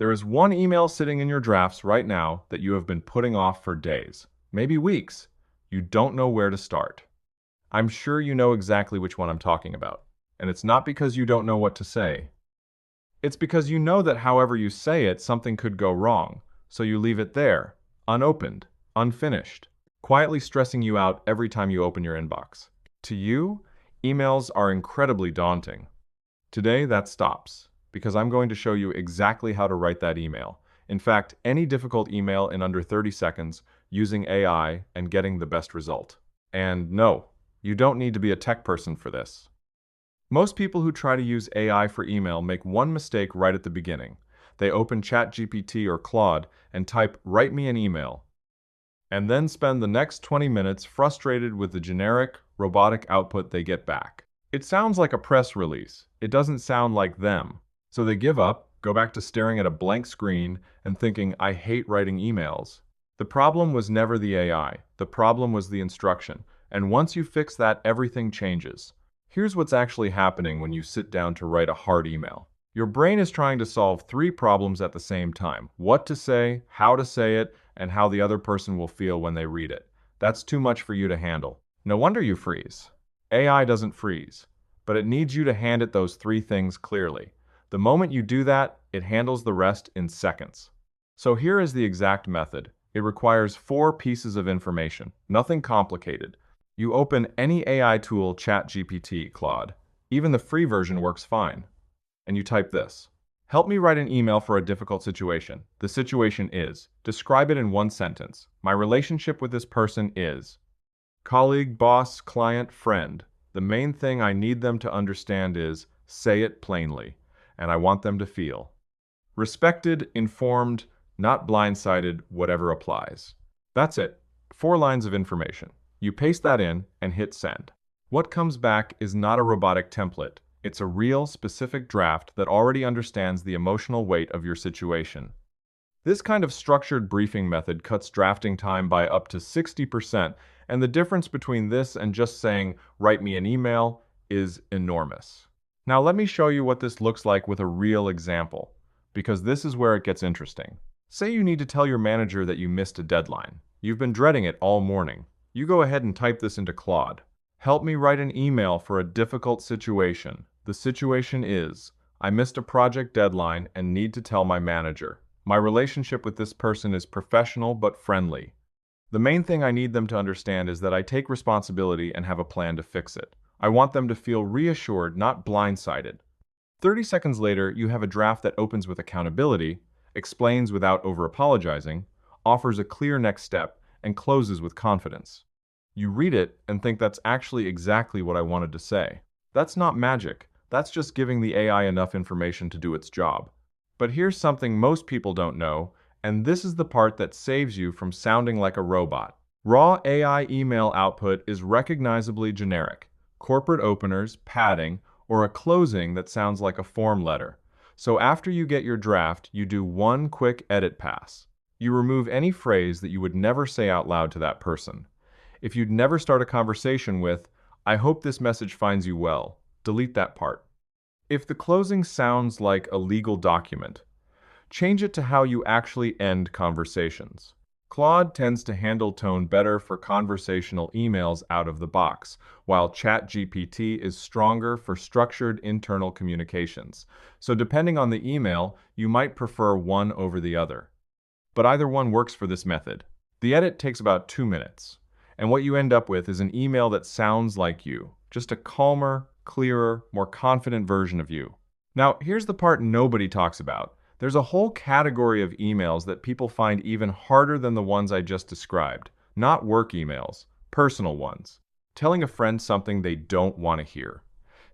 There is one email sitting in your drafts right now that you have been putting off for days, maybe weeks. You don't know where to start. I'm sure you know exactly which one I'm talking about. And it's not because you don't know what to say. It's because you know that however you say it, something could go wrong. So you leave it there, unopened, unfinished, quietly stressing you out every time you open your inbox. To you, emails are incredibly daunting. Today, that stops, because I'm going to show you exactly how to write that email. In fact, any difficult email in under 30 seconds using AI and getting the best result. And no, you don't need to be a tech person for this. Most people who try to use AI for email make one mistake right at the beginning. They open ChatGPT or Claude and type, "Write me an email," and then spend the next 20 minutes frustrated with the generic, robotic output they get back. It sounds like a press release. It doesn't sound like them. So they give up, go back to staring at a blank screen and thinking, "I hate writing emails." The problem was never the AI. The problem was the instruction. And once you fix that, everything changes. Here's what's actually happening when you sit down to write a hard email. Your brain is trying to solve three problems at the same time: what to say, how to say it, and how the other person will feel when they read it. That's too much for you to handle. No wonder you freeze. AI doesn't freeze, but it needs you to hand it those three things clearly. The moment you do that, it handles the rest in seconds. So here is the exact method. It requires 4 pieces of information, nothing complicated. You open any AI tool, ChatGPT, Claude. Even the free version works fine. And you type this: "Help me write an email for a difficult situation. The situation is," describe it in one sentence. "My relationship with this person is," colleague, boss, client, friend. The main thing I need them to understand is, say it plainly, and I want them to feel respected, informed, not blindsided, whatever applies. That's it. 4 lines of information. You paste that in and hit send. What comes back is not a robotic template. It's a real, specific draft that already understands the emotional weight of your situation. This kind of structured briefing method cuts drafting time by up to 60%, and the difference between this and just saying, "Write me an email," is enormous. Now let me show you what this looks like with a real example, because this is where it gets interesting. Say you need to tell your manager that you missed a deadline. You've been dreading it all morning. You go ahead and type this into Claude. "Help me write an email for a difficult situation. The situation is, I missed a project deadline and need to tell my manager. My relationship with this person is professional but friendly. The main thing I need them to understand is that I take responsibility and have a plan to fix it. I want them to feel reassured, not blindsided." 30 seconds later, you have a draft that opens with accountability, explains without over-apologizing, offers a clear next step, and closes with confidence. You read it and think, that's actually exactly what I wanted to say. That's not magic. That's just giving the AI enough information to do its job. But here's something most people don't know, and this is the part that saves you from sounding like a robot. Raw AI email output is recognizably generic: corporate openers, padding, or a closing that sounds like a form letter. So after you get your draft, you do one quick edit pass. You remove any phrase that you would never say out loud to that person. If you'd never start a conversation with, "I hope this message finds you well," delete that part. If the closing sounds like a legal document, change it to how you actually end conversations. Claude tends to handle tone better for conversational emails out of the box, while ChatGPT is stronger for structured internal communications. So depending on the email, you might prefer one over the other. But either one works for this method. The edit takes about 2 minutes, and what you end up with is an email that sounds like you, just a calmer, clearer, more confident version of you. Now, here's the part nobody talks about. There's a whole category of emails that people find even harder than the ones I just described. Not work emails, personal ones. Telling a friend something they don't want to hear.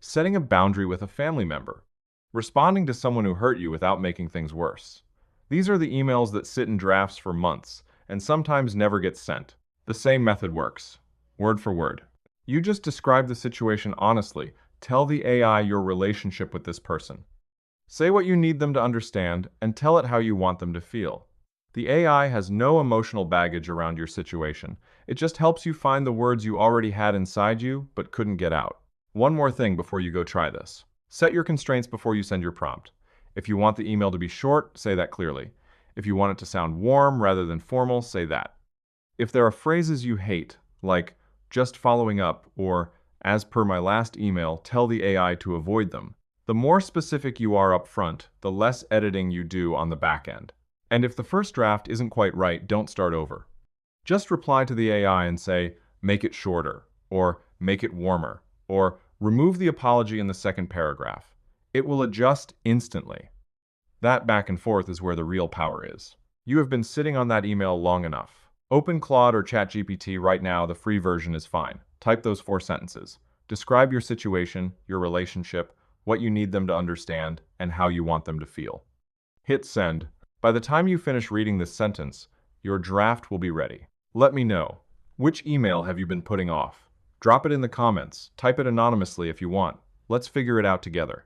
Setting a boundary with a family member. Responding to someone who hurt you without making things worse. These are the emails that sit in drafts for months and sometimes never get sent. The same method works, word for word. You just describe the situation honestly. Tell the AI your relationship with this person. Say what you need them to understand and tell it how you want them to feel. The AI has no emotional baggage around your situation. It just helps you find the words you already had inside you but couldn't get out. One more thing before you go try this. Set your constraints before you send your prompt. If you want the email to be short, say that clearly. If you want it to sound warm rather than formal, say that. If there are phrases you hate, like just following up or as per my last email, tell the AI to avoid them. The more specific you are up front, the less editing you do on the back end. And if the first draft isn't quite right, don't start over. Just reply to the AI and say, make it shorter, or make it warmer, or remove the apology in the second paragraph. It will adjust instantly. That back and forth is where the real power is. You have been sitting on that email long enough. Open Claude or ChatGPT right now, the free version is fine. Type those 4 sentences. Describe your situation, your relationship, what you need them to understand, and how you want them to feel. Hit send. By the time you finish reading this sentence, your draft will be ready. Let me know. Which email have you been putting off? Drop it in the comments. Type it anonymously if you want. Let's figure it out together.